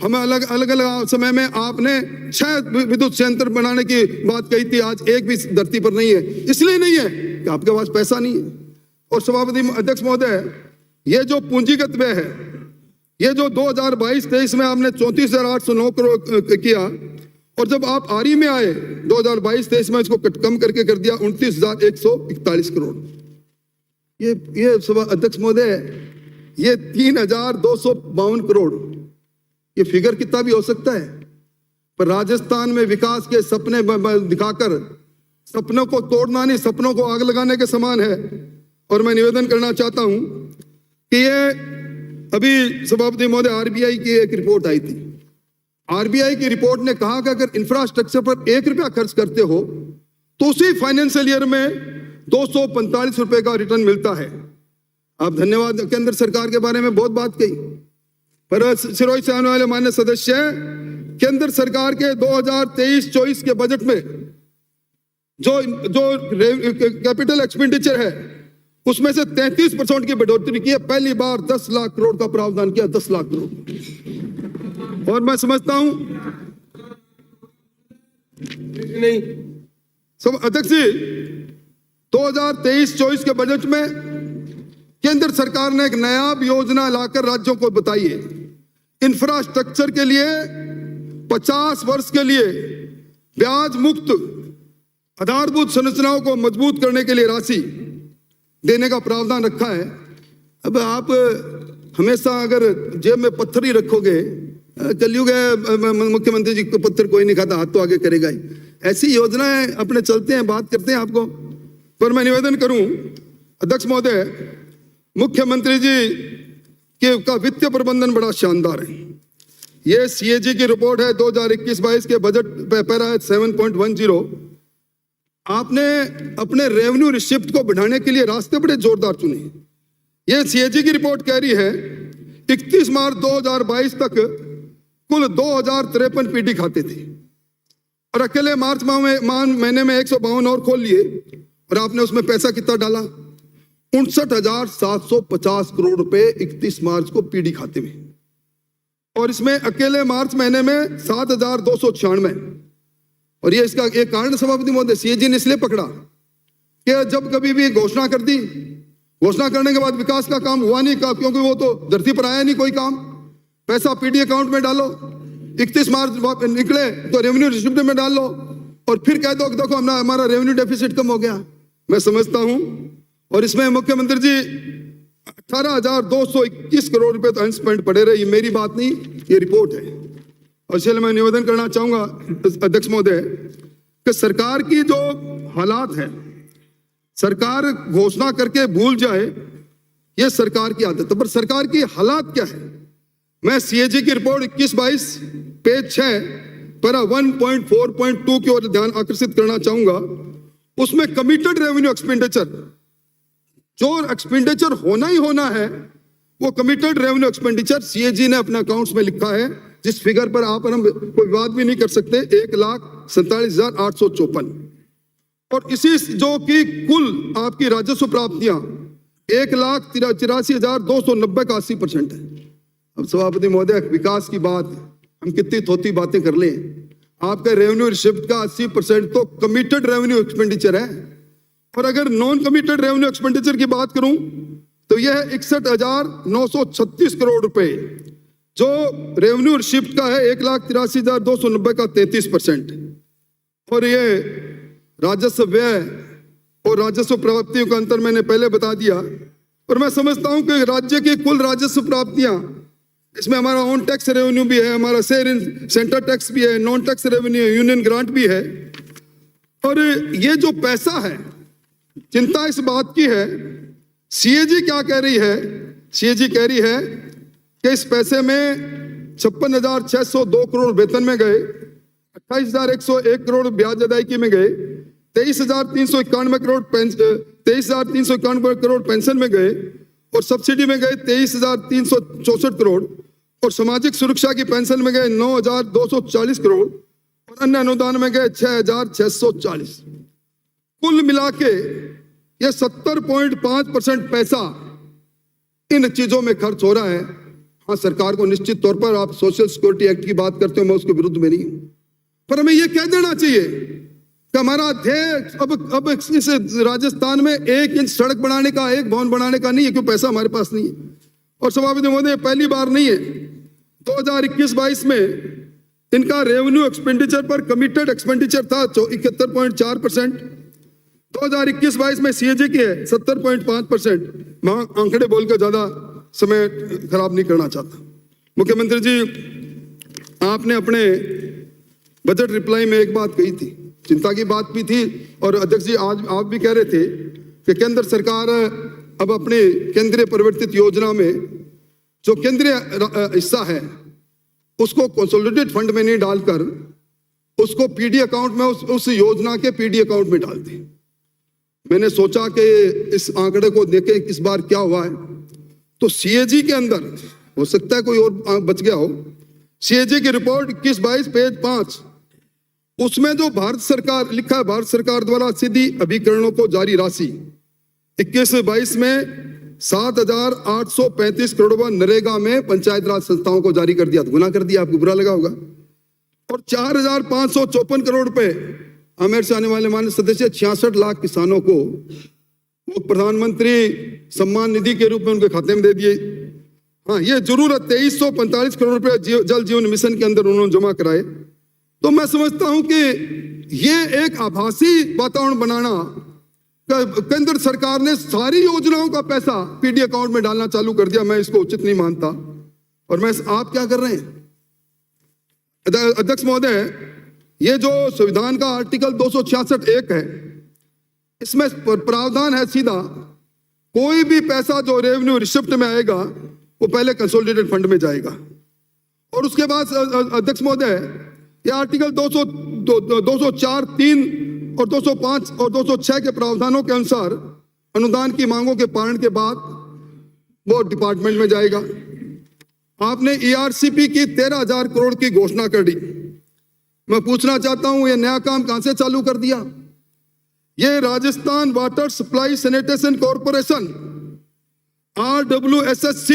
[SPEAKER 1] हमें अलग अलग समय में आपने 6 विद्युत संयंत्र बनाने की बात कही थी, आज एक भी धरती पर नहीं है। इसलिए नहीं है कि आपके पास पैसा नहीं है। और सभापति अध्यक्ष महोदय, ये जो पूंजीगत व्यय है, ये जो 2022-23 में आपने 34,809 करोड़ किया, और जब आप आरी में आए 2022-23 में इसको कम करके कर दिया 29,141 करोड़। ये सभा अध्यक्ष महोदय, ये 3,252 करोड़, ये फिगर कितना भी हो सकता है, पर राजस्थान में विकास के सपने दिखाकर सपनों को तोड़ना नहीं, सपनों को आग लगाने के समान है। और मैं निवेदन करना चाहता हूं कि ये अभी सभापति महोदय RBI की एक रिपोर्ट आई थी। RBI की रिपोर्ट ने कहा कि अगर इंफ्रास्ट्रक्चर पर 1 रुपया खर्च करते हो तो उसी फाइनेंशियल ईयर में 245 रुपए का रिटर्न मिलता है। आप धन्यवाद, केंद्र सरकार के बारे में बहुत बात कही, पर सिरोही से आने वाले माननीय सदस्य, केंद्र सरकार के 2023-24 के बजट में जो कैपिटल एक्सपेंडिचर है उसमें से 33% की बढ़ोतरी की है। पहली बार 10 लाख करोड़ का प्रावधान किया, 10 लाख करोड़। और मैं समझता हूं नहीं सब अध्यक्ष जी, 2023-24 के बजट में केंद्र सरकार ने एक नया योजना लाकर राज्यों को बताई है। इंफ्रास्ट्रक्चर के लिए 50 वर्ष के लिए ब्याज मुक्त आधारभूत संरचनाओं को मजबूत करने के लिए राशि देने का प्रावधान रखा है। अब आप हमेशा अगर जेब में पत्थर ही रखोगे, कलयुग है, मुख्यमंत्री जी को पत्थर कोई नहीं खाता, हाथ तो आगे करेगा ही। ऐसी योजनाएं अपने चलते हैं, बात करते हैं आपको। पर मैं निवेदन करूं अध्यक्ष महोदय, मुख्यमंत्री जी का वित्तीय प्रबंधन बड़ा शानदार है। ये CAG की रिपोर्ट है 2021-22 के बजट पैरा 7.10, आपने अपने रेवेन्यू रिसिप्ट को बढ़ाने के लिए रास्ते बड़े जोरदार चुने। ये सीएजी की रिपोर्ट कह रही है 31 मार्च 2022 तक कुल 2053 पीडी खाते थे और अकेले मार्च महीने में 152 और खोल लिए और आपने उसमें पैसा कितना डाला? 59,750 करोड़ रुपए 31 मार्च को पीडी खाते में, और इसमें अकेले मार्च महीने में 7,296। और ये इसका एक कारण सभापति महोदय सीएजी ने इसलिए पकड़ा कि जब कभी भी घोषणा कर दी, घोषणा करने के बाद विकास का काम हुआ नहीं, क्योंकि वो तो धरती पर आया नहीं कोई काम। पैसा पीडी अकाउंट में डालो, 31 मार्च निकले तो रेवेन्यू रिसिप्ट में डाल लो और फिर कह दो कि देखो हमारा रेवेन्यू डेफिसिट कम हो गया। मैं समझता हूं, और इसमें मुख्यमंत्री जी 18,221 करोड़ रुपए तो अनस्पेंड पड़े रहे। ये मेरी बात नहीं, ये रिपोर्ट है। और इसलिए मैं निवेदन करना चाहूंगा अध्यक्ष महोदय कि सरकार की जो हालात है, सरकार घोषणा करके भूल जाए, ये सरकार की आदत है। पर सरकार की हालात क्या है? मैं सीएजी की रिपोर्ट 21-22 पेज 6 पैरा 1.4.2 की ओर ध्यान आकर्षित करना चाहूंगा। उसमें कमिटेड रेवेन्यू एक्सपेंडिचर, जो एक्सपेंडिचर होना ही होना है, वो कमिटेड रेवेन्यू एक्सपेंडिचर सीएजी ने अपने अकाउंट्स में लिखा है, जिस फिगर पर आप और हम कोई विवाद भी नहीं कर सकते, 1,47,854। और इसी जो कि कुल आपकी राजस्व प्राप्तियां 1,83,290 का 80% है। अब सभापति महोदय, विकास की बात हम कितनी थोती बातें कर लें, आपका रेवेन्यू रिसिप्ट का 80% तो कमिटेड रेवेन्यू एक्सपेंडिचर है। और अगर नॉन कमिटेड रेवेन्यू एक्सपेंडिचर की बात करूं तो यह 61,936 करोड़ रुपए, जो रेवेन्यू रिसिप्ट का है 1,83,290 का 33%। और ये राजस्व व्यय और राजस्व प्राप्तियों का अंतर मैंने पहले बता दिया। और मैं समझता हूं कि राज्य की कुल राजस्व प्राप्तियां, इसमें हमारा ऑन टैक्स रेवेन्यू भी है, हमारा सेंटर टैक्स भी है, non tax revenue, union grant भी है। और ये जो पैसा है, चिंता इस बात की है, सीएजी क्या कह रही है? सीएजी कह रही है कि इस पैसे में 56,602 करोड़ वेतन में गए, 28,101 करोड़ ब्याज अदायगी में गए, 23,391 करोड़ 23,391 करोड़ पेंशन में गए, और सब्सिडी में गए 23,364 करोड़, और सामाजिक सुरक्षा की पेंशन में गए 9,240 करोड़, और अन्य अनुदान में गए 6,640। कुल मिला के ये 70.5% पैसा इन चीजों में खर्च हो रहा है। हाँ, सरकार को निश्चित तौर पर, आप सोशल सिक्योरिटी एक्ट की बात करते हो, मैं उसके विरुद्ध में नहीं हूं, पर हमें यह कह देना चाहिए कि हमारा ध्येय अब इस राजस्थान में 1 इंच सड़क बनाने का, 1 भवन बनाने का नहीं है, क्योंकि पैसा हमारे पास नहीं है। और सभापति महोदय, पहली बार नहीं है, 2021-22 में इनका रेवेन्यू एक्सपेंडिचर पर कमिटेड एक्सपेंडिचर था 71.4%, 2021-22 में सीएजी की है 70.5%। मैं आंकड़े बोलकर ज्यादा समय खराब नहीं करना चाहता। मुख्यमंत्री जी, आपने अपने बजट रिप्लाई में एक बात कही थी, चिंता की बात भी थी, और अध्यक्ष जी आज आप भी कह रहे थे कि केंद्र सरकार अब अपने केंद्रीय परिवर्तित योजना में जो केंद्रीय हिस्सा है उसको कंसोलिडेटेड फंड में नहीं डालकर उसको पीडी अकाउंट में, उस योजना के पीडी अकाउंट में डालते। मैंने सोचा कि इस आंकड़े को देखें इस बार क्या हुआ है, तो सीएजी के अंदर हो सकता है कोई और बच गया हो, सीएजी की रिपोर्ट 21-22 पेज 5, उसमें जो भारत सरकार लिखा है, भारत सरकार द्वारा सीधी अभिकरणों को जारी राशि 21-22 में 7,835 करोड़ रुपए नरेगा में पंचायत राज संस्थाओं को जारी कर दिया। गुना कर दिया, आपको बुरा लगा होगा। और 4,554 करोड़ रुपए आमेर से आने वाले माननीय सदस्य 66 लाख किसानों को वो प्रधानमंत्री सम्मान निधि के रूप में उनके खाते में दे दिए। हाँ, ये जरूर है, 2,345 करोड़ रुपए जल जीवन मिशन के अंदर उन्होंने जमा कराए। तो मैं समझता हूं कि ये एक आभासी वातावरण बनाना, केंद्र सरकार ने सारी योजनाओं का पैसा पीडी अकाउंट में डालना चालू कर दिया, मैं इसको उचित नहीं मानता। और मैं आप क्या कर रहे हैं अध्यक्ष महोदय, ये जो संविधान का आर्टिकल 266(1) है, इसमें प्रावधान है सीधा, कोई भी पैसा जो रेवेन्यू रिसिप्ट में आएगा वो पहले कंसोलिडेटेड फंड में जाएगा। और उसके बाद अध्यक्ष महोदय, ये आर्टिकल 204(3) और 205 और 206 के प्रावधानों के अनुसार अनुदान की मांगों के पारण के बाद वो डिपार्टमेंट में जाएगा। आपने ईआरसीपी की 13,000 करोड़ की घोषणा कर दी। मैं पूछना चाहता हूं, ये नया काम कहां से चालू कर दिया? ये Rajasthan water supply sanitation corporation RWSSC,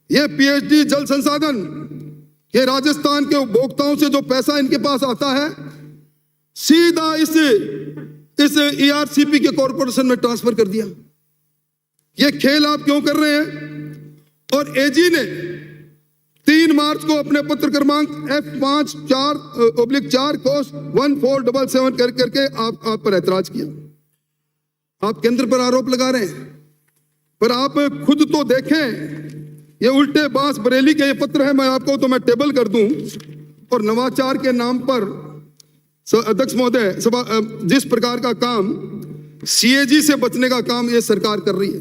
[SPEAKER 1] ये पीएचडी जल संसाधन, ये राजस्थान के उपभोक्ताओं से जो पैसा इनके पास आता है सीधा इस ईआरसीपी के कॉरपोरेशन में ट्रांसफर कर दिया। ये खेल आप क्यों कर रहे हैं? और एजी ने 3 मार्च को अपने पत्र क्रमांक F54/4 कोष 1477 करके आप पर ऐतराज किया। आप केंद्र पर आरोप लगा रहे हैं, पर आप खुद तो देखें। ये उल्टे बांस बरेली के ये पत्र है, मैं आपको तो मैं टेबल कर दूं। और नवाचार के नाम पर अध्यक्ष महोदय, जिस प्रकार का काम सीएजी से बचने का काम ये सरकार कर रही है।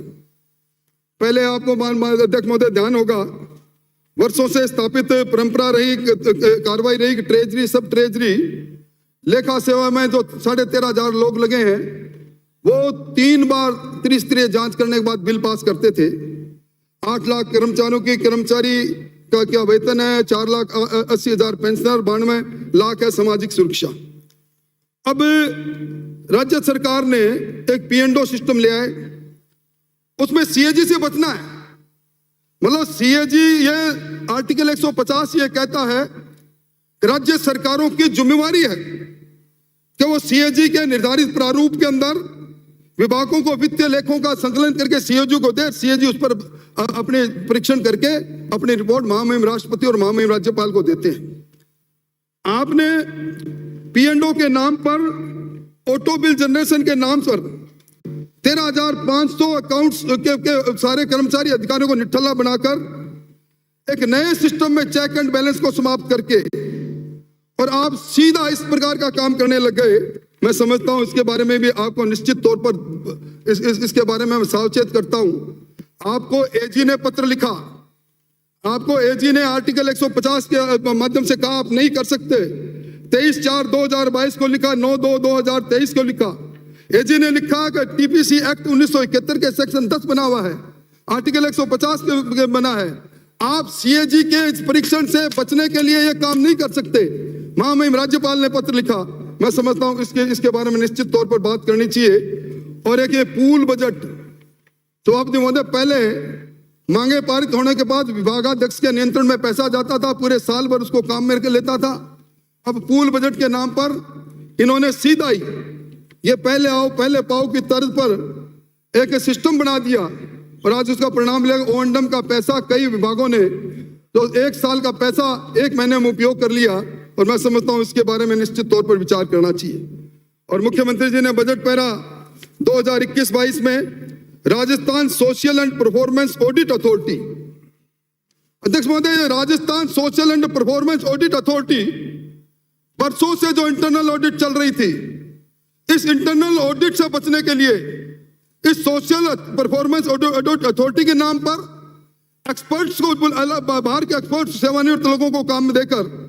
[SPEAKER 1] पहले आपको अध्यक्ष महोदय ध्यान होगा, वर्षों से स्थापित परंपरा रही, कार्रवाई रही कि ट्रेजरी, सब ट्रेजरी लेखा सेवा में जो 13,500 लोग लगे हैं वो 3 बार त्रिस्तरीय जांच करने के बाद बिल पास करते थे। 8 लाख कर्मचारियों की कर्मचारी का क्या वेतन है, 4,80,000 पेंशनर, 92 लाख है सामाजिक सुरक्षा। अब राज्य सरकार ने एक पीएनडो सिस्टम ले आए, उसमें सीएजी से बचना है। मतलब सीएजी, ये आर्टिकल 150 ये कहता है कि राज्य सरकारों की जिम्मेवारी है कि वो सीएजी के निर्धारित प्रारूप के अंदर विभागों को वित्तीय लेखों का संकलन करके सीएजी को दे। सीएजी उस पर अपने परीक्षण करके अपनी रिपोर्ट महामहिम राष्ट्रपति और महामहिम राज्यपाल को देते हैं। आपने पीएनडो के नाम पर, ऑटो बिल जनरेशन के नाम पर 13,500 अकाउंट्स के सारे कर्मचारी अधिकारियों को निठल्ला बनाकर एक नए सिस्टम में चेक एंड बैलेंस को समाप्त करके और आप सीधा इस प्रकार का काम करने लग गए। मैं समझता हूं इसके बारे में भी आपको निश्चित तौर पर इसके बारे में मैं सावचेत करता हूं। आपको एजी ने पत्र लिखा, आपको एजी ने आर्टिकल 150 के माध्यम से कहा आप नहीं कर सकते। 23/4/2022 को लिखा, 9/2/2023 को लिखा। एजी ने लिखा कि टीपीसी एक्ट 1971 के सेक्शन 10 बना हुआ है, आर्टिकल 150 के बना है। आप सीएजी के इस परीक्षण से बचने के लिए ये काम नहीं कर सकते। महामहिम राज्यपाल ने पत्र लिखा। मैं समझता हूं इसके बारे में निश्चित तौर पर बात करनी चाहिए। और एक ये पूल बजट, तो आप महोदय पहले मांगे पारित होने के बाद विभागाध्यक्ष के नियंत्रण में पैसा जाता था, पूरे साल भर उसको काम में लेता था। अब पूल बजट के नाम पर इन्होंने सीधा ही ये पहले आओ पहले पाओ की तर्ज पर एक सिस्टम बना दिया और आज उसका परिणाम लेकर ओएंडम का पैसा कई विभागों ने तो 1 साल का पैसा 1 महीने में उपयोग कर लिया। और मैं समझता हूं इसके बारे में निश्चित तौर पर विचार करना चाहिए। और मुख्यमंत्री जी ने बजट पैरा 2021-22 में Rajasthan social and performance audit authority, अध्यक्ष महोदय, Rajasthan social and performance audit authority वर्षों से जो इंटरनल ऑडिट चल रही थी, इस इंटरनल ऑडिट से बचने के लिए इस सोशल परफॉर्मेंस ऑडिट अथॉरिटी के नाम पर एक्सपर्ट्स को, बाहर के एक्सपर्ट्स, सेवानिवृत्त लोगों को काम में देकर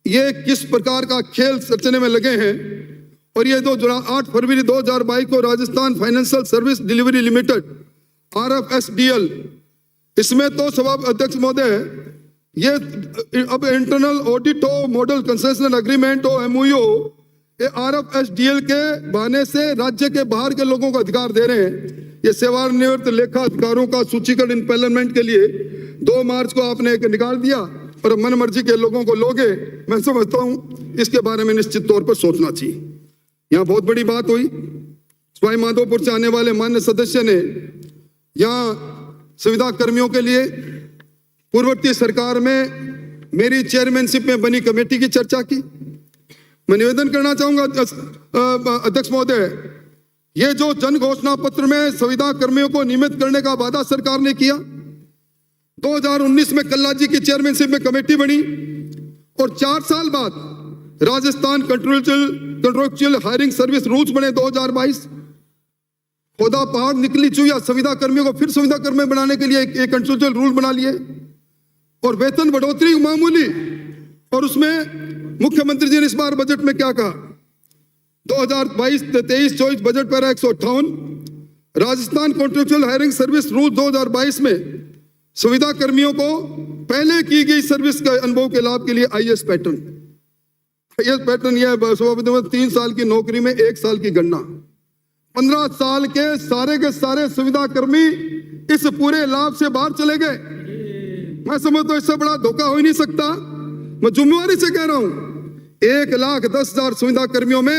[SPEAKER 1] ये किस प्रकार का खेल रचने में लगे हैं। और ये 8 फरवरी 2022 को Rajasthan financial service delivery limited RFSDL, इसमें तो सभा अध्यक्ष महोदय, ये अब इंटरनल ऑडिट हो, मॉडल कंसेशन एग्रीमेंट हो, MOU, ये RFSDL के बहाने से राज्य के बाहर के लोगों को अधिकार दे रहे हैं। ये सेवानिवृत्त लेखा अधिकारों का सूचीकरण इम्प्लीमेंट के लिए 2 मार्च को आपने एक निकाल दिया और मन मर्जी के लोगों को लोगे। मैं समझता हूं इसके बारे में निश्चित तौर पर सोचना चाहिए। यहाँ बहुत बड़ी बात हुई, सवाई माधोपुर से आने वाले मान्य सदस्य ने यहाँ संविदा कर्मियों के लिए पूर्ववर्ती सरकार में मेरी चेयरमैनशिप में बनी कमेटी की चर्चा की। मैं निवेदन करना चाहूंगा अध्यक्ष महोदय, ये जो जन घोषणा पत्र में संविदा कर्मियों को नियमित करने का वादा सरकार ने किया, 2019 में कल्ला जी की चेयरमैनशिप में कमेटी बनी और 4 साल बाद राजस्थान कंट्रोक्चुअल हायरिंग सर्विस रूल्स बने 2022। खुदा पहाड़ निकली चुया, संविदा कर्मियों को फिर संविदा कर्मी बनाने के लिए एक कंट्रोक्चुअल रूल बना लिए और वेतन बढ़ोतरी मामूली। और उसमें मुख्यमंत्री जी ने इस बार बजट में क्या कहा, 2022-23-24 budget para 158, Rajasthan contractual hiring service rule 2022 में सुविधा कर्मियों को पहले की गई सर्विस के अनुभव के लाभ के लिए आईएएस पैटर्न यह 3 साल की नौकरी में 1 साल की गणना, 15 साल के सारे सुविधा कर्मी इस पूरे लाभ से बाहर चले गए। मैं समझता हूं इससे बड़ा धोखा हो ही नहीं सकता। मैं जिम्मेवारी से कह रहा हूं 1,10,000 सुविधा कर्मियों में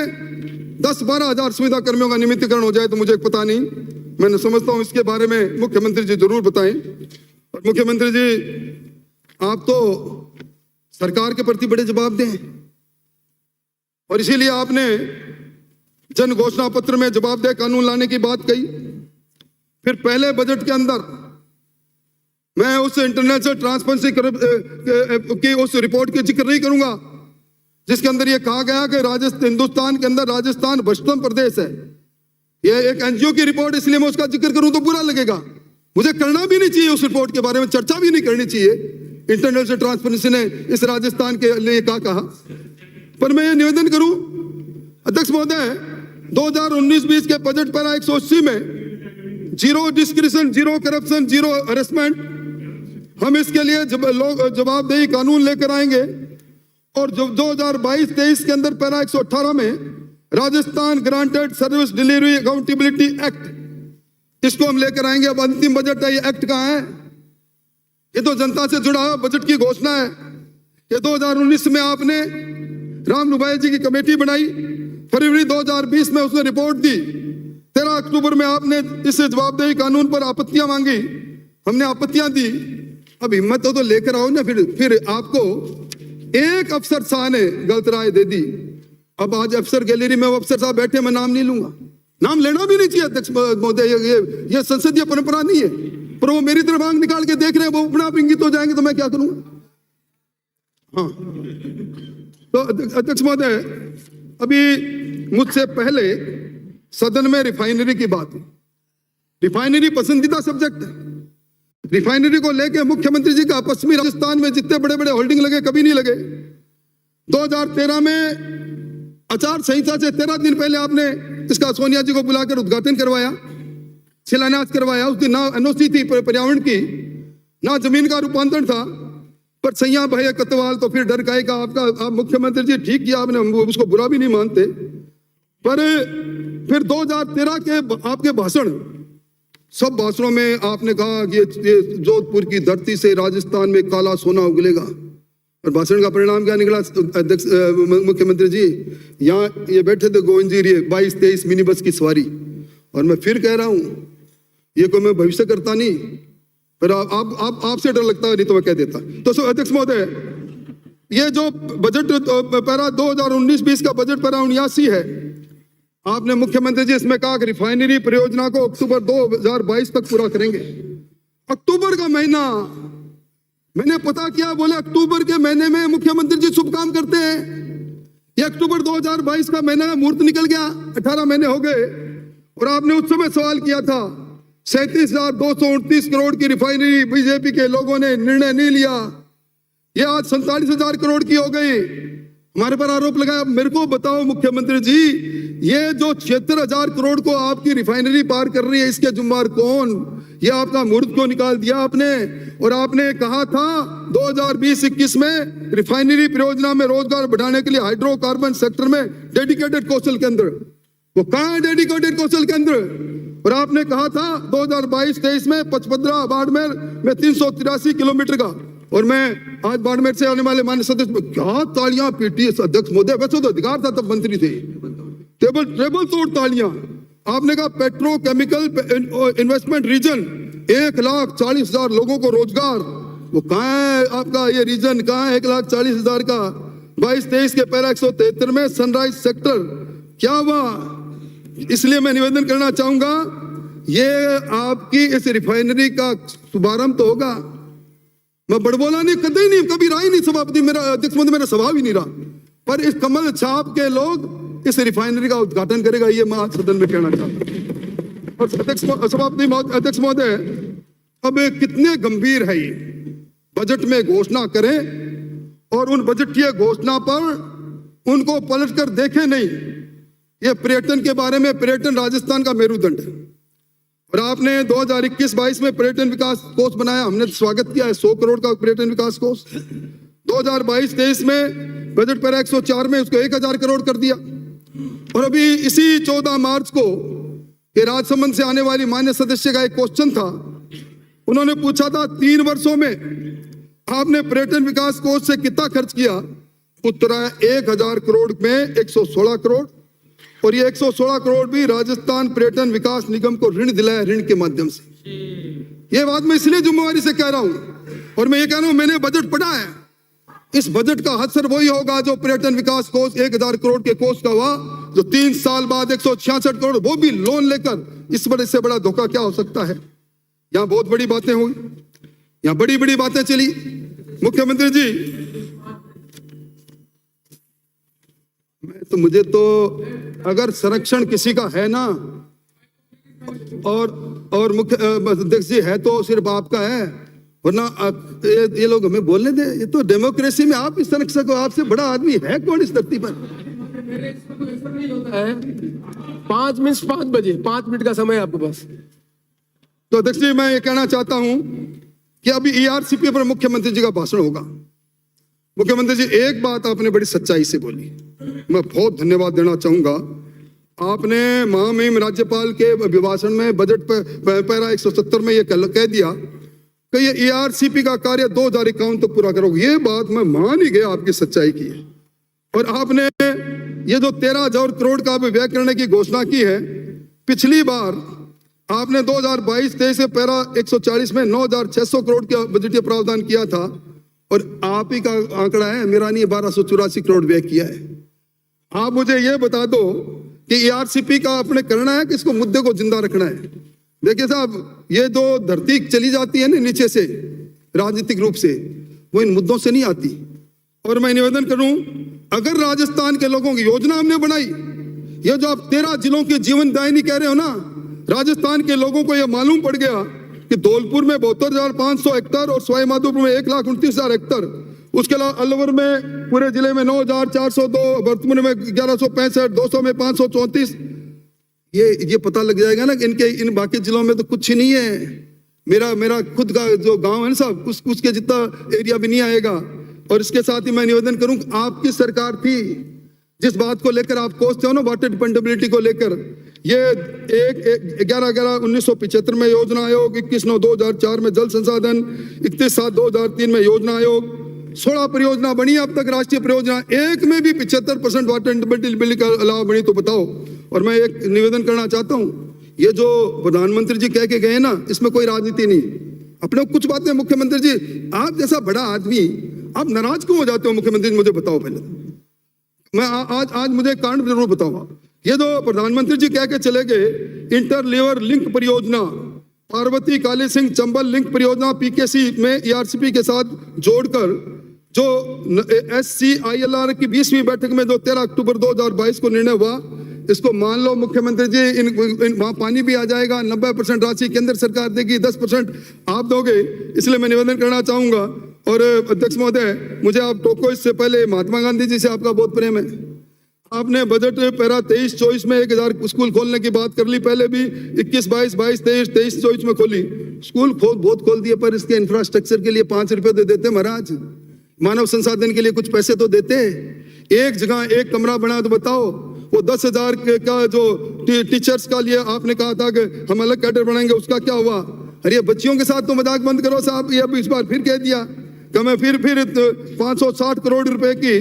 [SPEAKER 1] 10-12 हजार सुविधा कर्मियों का नियमितीकरण हो जाए तो मुझे पता नहीं, मैं समझता हूं इसके बारे में मुख्यमंत्री जी जरूर बताएं। और मुख्यमंत्री जी आप तो सरकार के प्रति बड़े जवाबदेह हैं और इसीलिए आपने जन घोषणा पत्र में जवाबदेह कानून लाने की बात कही। फिर पहले बजट के अंदर मैं उस इंटरनेशनल ट्रांसपेरेंसी की उस रिपोर्ट का जिक्र नहीं करूंगा जिसके अंदर यह कहा गया कि हिंदुस्तान के अंदर राजस्थान भ्रष्टतम प्रदेश है। यह एक एनजीओ की रिपोर्ट, इसलिए मैं उसका जिक्र करूं तो बुरा लगेगा। मुझे करना भी नहीं चाहिए, उस रिपोर्ट के बारे में चर्चा भी नहीं करनी चाहिए। इंटरनेशनल ट्रांसपेरेंसी ने इस राजस्थान के लिए क्या कहा, पर मैं ये निवेदन करूं अध्यक्ष महोदय 2019-20 के बजट पैरा 180 में zero discretion, zero corruption, zero harassment, हम इसके लिए जवाबदेही कानून लेकर आएंगे। और जो 2022-23 के अंदर पैरा 118 में Rajasthan granted service delivery accountability act, इसको हम लेकर आएंगे। अब अंतिम बजट है, ये एक्ट कहाँ है? ये तो जनता से जुड़ा हुआ बजट की घोषणा है। ये 2019 में आपने राम लुभाई जी की कमेटी बनाई, फरवरी 2020 में उसने रिपोर्ट दी, 13 अक्टूबर में आपने इस जवाबदेही कानून पर आपत्तियां मांगी, हमने आपत्तियां दी। अब हिम्मत हो तो लेकर आओ ना। फिर आपको एक अफसर शाह ने गलत राय दे दी। अब आज अफसर गैलरी में वो अफसर साहब बैठे, मैं नाम नहीं लूंगा, नाम लेना भी नहीं चाहिए अध्यक्ष महोदय, ये संसदीय परंपरा नहीं है। पर वो मेरी तरफ आंख निकाल के देख रहे हैं, वो अपना आप इंगित हो जाएंगे तो मैं क्या करूंगा? हाँ, तो अध्यक्ष महोदय अभी मुझसे पहले सदन में रिफाइनरी की बात है। रिफाइनरी पसंदीदा सब्जेक्ट है। रिफाइनरी को लेके मुख्यमंत्री जी का पश्चिमी राजस्थान में जितने बड़े बड़े होल्डिंग लगे कभी नहीं लगे। 2013 में आचार संहिता से 13 दिन पहले आपने इसका सोनिया जी को बुलाकर उद्घाटन करवाया, शिलान्यास करवाया। उस दिन ना एनओसी थी पर्यावरण की, ना जमीन का रूपांतरण था, पर सैया भैया कतवाल तो फिर डर का आप मुख्यमंत्री जी ठीक किया आपने, हम उसको बुरा भी नहीं मानते। पर फिर 2013 के आपके भाषण, सब भाषणों में आपने कहा कि ये जोधपुर की धरती से राजस्थान में काला सोना उगलेगा। और भाषण का परिणाम क्या निकला अध्यक्ष मुख्यमंत्री जी? यहाँ ये बैठे थे गोविंद जी, 22-23 मिनी बस की सवारी। और मैं फिर कह रहा हूं, ये कोई मैं भविष्य करता नहीं, पर आपसे डर लगता है, नहीं तो मैं कह देता। तो अध्यक्ष महोदय ये जो बजट पैरा 2019-20 का बजट पैरा 79 है, आपने मुख्यमंत्री जी इसमें कहा कि रिफाइनरी परियोजना को अक्टूबर 2022 तक पूरा करेंगे। अक्टूबर का महीना, मैंने पता किया, बोले अक्टूबर के महीने में मुख्यमंत्री जी शुभ काम करते हैं। ये अक्टूबर 2022 का महीना मुहूर्त निकल गया, 18 महीने हो गए। और आपने उस समय सवाल किया था 37,229 करोड़ की रिफाइनरी बीजेपी के लोगों ने निर्णय नहीं लिया, ये आज 47,000 करोड़ की हो गई। हमारे पर आरोप लगाया। मेरे को बताओ मुख्यमंत्री जी, ये जो 76,000 करोड़ को आपकी रिफाइनरी पार कर रही है, इसके जुम्मेदार कौन? ये आपका मुहूर्त क्यों निकाल दिया आपने? और आपने कहा था 2020-21 में रिफाइनरी परियोजना में रोजगार बढ़ाने के लिए हाइड्रोकार्बन सेक्टर में डेडिकेटेड कौशल केंद्र, वो कहां है डेडिकेटेड कौशल केंद्र? और आपने कहा था 2022-23 में 55 बाड़मेर में 383 किलोमीटर का। और मैं आज बाड़मेर से आने वाले माननीय सदस्य क्या तालियां पीटी अध्यक्ष महोदय, वैसे तो अधिकार था, तब मंत्री थे, टेबल तोड़ तालियां। आपने कहा पेट्रोकेमिकल इन्वेस्टमेंट रीजन, 1,40,000 लोगों को रोजगार, वो कहां है आपका ये रीजन? कहां है 1,40,000 का? 22-23 के पैरा 173 में सनराइज सेक्टर क्या हुआ? इसलिए मैं निवेदन करना चाहूंगा, ये आपकी इस रिफाइनरी का शुभारंभ तो होगा। मैं बड़बोला नहीं, कभी नहीं, कभी रहा ही नहीं सभापति, मेरा अध्यक्ष महोदय मेरा स्वभाव ही नहीं रहा। पर इस कमल छाप के लोग इस रिफाइनरी का उद्घाटन करेगा, ये मैं आज सदन में कहना चाहता हूं। और अध्यक्ष महोदय अब कितने गंभीर है ये, बजट में घोषणा करें और उन बजटीय घोषणा पर उनको पलट कर देखें नहीं। ये पर्यटन के बारे में, पर्यटन राजस्थान का मेरुदंड है और आपने 2021-22 में पर्यटन विकास कोष बनाया, हमने स्वागत किया है 100 करोड़ का पर्यटन विकास कोष। 2022-23 में बजट पैरा 104 में उसको 1000 करोड़ कर दिया और अभी इसी 14 मार्च को ये राजसमंद से आने वाली मान्य सदस्य का एक क्वेश्चन था, उन्होंने पूछा था 3 वर्षों में आपने पर्यटन विकास कोष से कितना खर्च किया? उत्तर आया 1000 करोड़ में 116 करोड़ और ये 116 करोड़ भी राजस्थान पर्यटन विकास निगम को ऋण दिलाया, ऋण के माध्यम से। ये बात मैं इसलिए जिम्मेवारी से कह रहा हूं और मैं ये कह रहा हूं मैंने बजट पढ़ा है। इस बजट का हद वही होगा जो पर्यटन विकास कोष 1000 करोड़ के कोष का हुआ, जो 3 साल बाद 166 करोड़ वो भी लोन लेकर। इस बड़े से बड़ा धोखा क्या हो सकता है? यहाँ बहुत बड़ी बातें हुई, यहाँ बड़ी बड़ी बातें चली। मुख्यमंत्री जी, मुझे तो अगर संरक्षण किसी का है ना और मुख्य अध्यक्ष जी है तो सिर्फ आपका है, वरना ये लोग हमें बोलने दे। ये तो डेमोक्रेसी में आप इस संरक्षक हो, आपसे बड़ा आदमी है कौन इस धरती पर?
[SPEAKER 2] 5 बजे 5 मिनट का समय आपके पास।
[SPEAKER 1] तो अध्यक्ष जी मैं ये कहना चाहता हूं कि अभी ERCP पर मुख्यमंत्री जी का भाषण होगा। मुख्यमंत्री जी एक बात आपने बड़ी सच्चाई से बोली, मैं बहुत धन्यवाद देना चाहूंगा। आपने महामहिम राज्यपाल के अभिभाषण में बजट पैरा 170 में ये कह दिया कि ये ERCP का कार्य 2051 तक पूरा करोगे। ये बात मैं मान ही गया आपकी सच्चाई की है। और आपने ये जो 13,000 करोड़ का व्यय करने की घोषणा की है, पिछली बार आपने 2022-23 से पैरा 140 में 9,600 करोड़ का बजटीय प्रावधान किया था और आप ही का आंकड़ा है, मेरा नहीं, 1284 करोड़ व्यय किया है। आप मुझे ये बता दो कि ERCP का आपने करना है कि इसको मुद्दे को जिंदा रखना है? देखिए साहब, ये जो धरती चली जाती है ना नीचे से राजनीतिक रूप से, वो इन मुद्दों से नहीं आती। और मैं निवेदन करूं, अगर राजस्थान के लोगों की योजना हमने बनाई, ये जो आप 13 जिलों की जीवन दायिनी कह रहे हो ना, राजस्थान के लोगों को यह मालूम पड़ गया कि धौलपुर में 72,500 हेक्टर और सवाई माधोपुर में 1,29,000 हेक्टर, उसके अलावा अलवर में पूरे जिले में 9,402, वर्तमान में 1165, 200 में 534। ये पता लग जाएगा ना इनके इन बाकी जिलों में तो कुछ ही नहीं है। मेरा खुद का जो गांव है ना साहब, उसके जितना एरिया भी नहीं आएगा। और इसके साथ ही मैं निवेदन करूं, आपकी सरकार थी जिस बात को लेकर आप कोसते हो ना, वाटर डिपेंडेबिलिटी को लेकर, ये 11/11/1975 में योजना आयोग, 21/9/2004 में जल संसाधन, 31/7/2003 में योजना आयोग, 16 परियोजना बनी अब तक राष्ट्रीय परियोजना, एक में भी 75% वाटर डिपेंडेबिलिटी का अलावा बनी तो बताओ। और मैं एक निवेदन करना चाहता हूं, ये जो प्रधानमंत्री जी कह के गए ना, इसमें कोई राजनीति नहीं। अपने कुछ बातें मुख्यमंत्री जी, आप जैसा बड़ा आदमी आप नाराज क्यों हो जाते हो? मुख्यमंत्री जी मुझे बताओ पहले। मैं आज मुझे कारण जरूर बताऊंगा। ये जो प्रधानमंत्री जी कह के चले गए, इंटर लेवर लिंक परियोजना, पार्वती काली सिंह चंबल लिंक परियोजना PKC में ERCP के साथ जोड़कर जो SCILR की 20वीं बैठक में जो 13 अक्टूबर 2022 को निर्णय हुआ, इसको मान लो मुख्यमंत्री जी, वहां पानी भी आ जाएगा। 90% राशि केंद्र सरकार देगी, 10% आप दोगे। इसलिए मैं निवेदन करना चाहूंगा। और अध्यक्ष महोदय, मुझे आप टोको, इससे पहले महात्मा गांधी जी से आपका बहुत प्रेम है। आपने बजट पैरा 23-24 में 1000 स्कूल खोलने की बात कर ली, पहले भी 21-22, 22-23, 23-24 में खोली। स्कूल बहुत खोल दिए, पर इसके इंफ्रास्ट्रक्चर के लिए 5 रुपए दे देते महाराज, मानव संसाधन के लिए कुछ पैसे तो देते। एक जगह एक कमरा बना तो बताओ। वो 10,000 का जो टीचर्स का लिए आपने कहा था कि हम अलग कैडर बनाएंगे, उसका क्या हुआ? अरे बच्चियों के साथ तो मजाक बंद करो साहब। ये अब इस बार फिर कह दिया कि मैं फिर 560 करोड़ रुपए की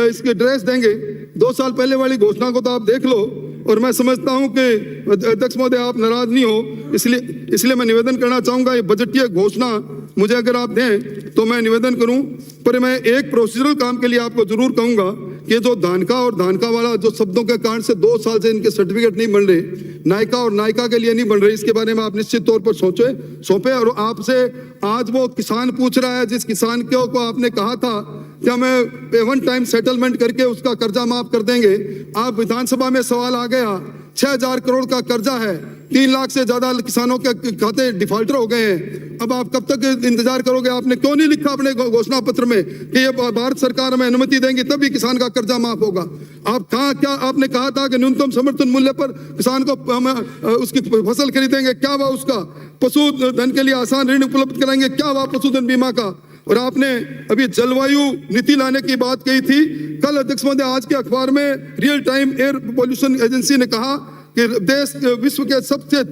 [SPEAKER 1] इसके ड्रेस देंगे। 2 साल पहले वाली घोषणा को तो आप देख लो। और मैं समझता हूं कि अध्यक्ष महोदय आप नाराज नहीं हो, इसलिए मैं निवेदन करना चाहूंगा, ये बजटीय घोषणा मुझे अगर आप दें तो मैं निवेदन करूं। पर मैं एक प्रोसीजरल काम के लिए आपको जरूर कहूंगा कि जो धानका और धानका वाला जो शब्दों के कारण से 2 साल से इनके सर्टिफिकेट नहीं बन रहे, नायका और नायका के लिए नहीं बन रहे, इसके बारे में आप निश्चित तौर पर सौंपे। और आपसे आज वो किसान पूछ रहा है, जिस किसान को आपने कहा था कि हमें 1 टाइम सेटलमेंट करके उसका कर्जा माफ कर देंगे, आप विधानसभा में सवाल आ गया 6,000 करोड़ का कर्जा है, 3 लाख से ज्यादा किसानों के खाते डिफॉल्टर हो गए हैं। अब आप कब तक इंतजार करोगे? आपने क्यों नहीं लिखा अपने घोषणा पत्र में कि ये भारत सरकार हमें अनुमति देंगी तभी किसान का कर्जा माफ होगा? आप कहा क्या आपने कहा था कि न्यूनतम समर्थन मूल्य पर किसान को हम उसकी फसल खरीदेंगे, क्या हुआ उसका? पशुधन के लिए आसान ऋण उपलब्ध कराएंगे, क्या हुआ पशुधन बीमा का? और आपने अभी जलवायु नीति लाने की बात कही थी। कल अध्यक्ष महोदय आज के अखबार में real time air pollution agency ने कहा कि देश विश्व के सबसे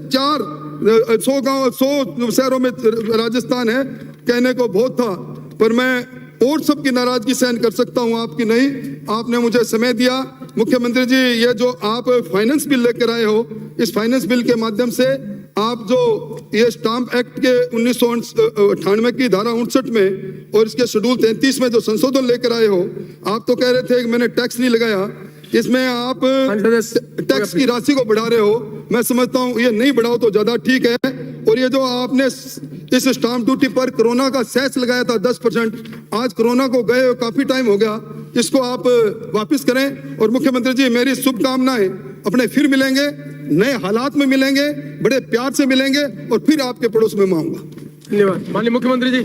[SPEAKER 1] 100 शहरों में राजस्थान है। कहने को बहुत था, पर मैं और सबकी नाराजगी सहन कर सकता हूं, आपकी नहीं। आपने मुझे समय दिया। मुख्यमंत्री जी, ये जो आप फाइनेंस बिल लेकर आए हो, इस फाइनेंस बिल के माध्यम से आप जो ये स्टाम्प एक्ट के 1998 की धारा 59 में और इसके शेड्यूल 33 में जो संशोधन लेकर आए हो, आप तो कह रहे थे कि मैंने टैक्स नहीं लगाया, इसमें आप टैक्स की राशि को बढ़ा रहे हो। मैं समझता हूं ये नहीं बढ़ाओ तो ज्यादा ठीक है। और ये जो आपने इस स्टाम्प ड्यूटी पर कोरोना का सेस लगाया था 10%, आज कोरोना को गए काफी टाइम हो गया, इसको आप वापस करें। और मुख्यमंत्री जी, मेरी शुभकामनाएं। अपने फिर मिलेंगे, नए हालात में मिलेंगे, बड़े प्यार से मिलेंगे और फिर आपके पड़ोस में मैं आऊंगा।
[SPEAKER 2] धन्यवाद। माननीय मुख्यमंत्री जी।